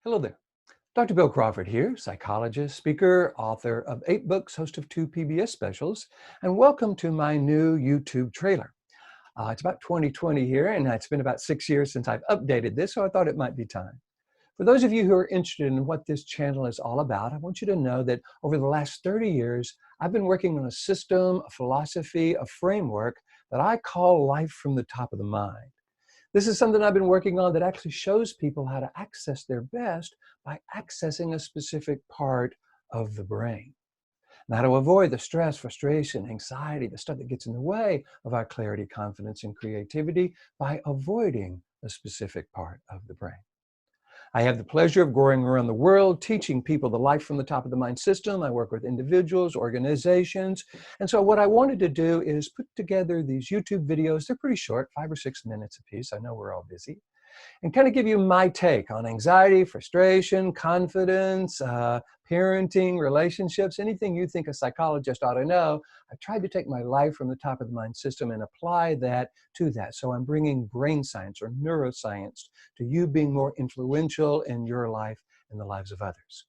Hello there. Dr. Bill Crawford here, psychologist, speaker, author of 8 books, host of 2 PBS specials, and welcome to my new YouTube trailer. It's about 2020 here, and it's been about 6 years since I've updated this, so I thought it might be time. For those of you who are interested in what this channel is all about, I want you to know that over the last 30 years, I've been working on a system, a philosophy, a framework that I call life from the top of the mind. This is something I've been working on that actually shows people how to access their best by accessing a specific part of the brain. And how to avoid the stress, frustration, anxiety, the stuff that gets in the way of our clarity, confidence, and creativity by avoiding a specific part of the brain. I have the pleasure of going around the world teaching people the life from the top of the mind system. I work with individuals, organizations. And so what I wanted to do is put together these YouTube videos. They're pretty short, 5 or 6 minutes a piece. I know we're all busy, and kind of give you my take on anxiety, frustration, confidence, parenting, relationships, anything you think a psychologist ought to know. I've tried to take my life from the top of the mind system and apply that to that. So I'm bringing brain science or neuroscience to you being more influential in your life and the lives of others.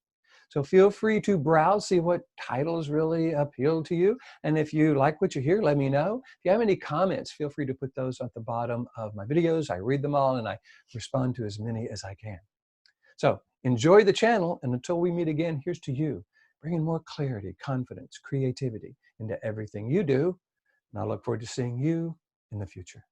So feel free to browse, see what titles really appeal to you. And if you like what you hear, let me know. If you have any comments, feel free to put those at the bottom of my videos. I read them all and I respond to as many as I can. So enjoy the channel, and until we meet again, here's to you, bringing more clarity, confidence, creativity into everything you do. And I look forward to seeing you in the future.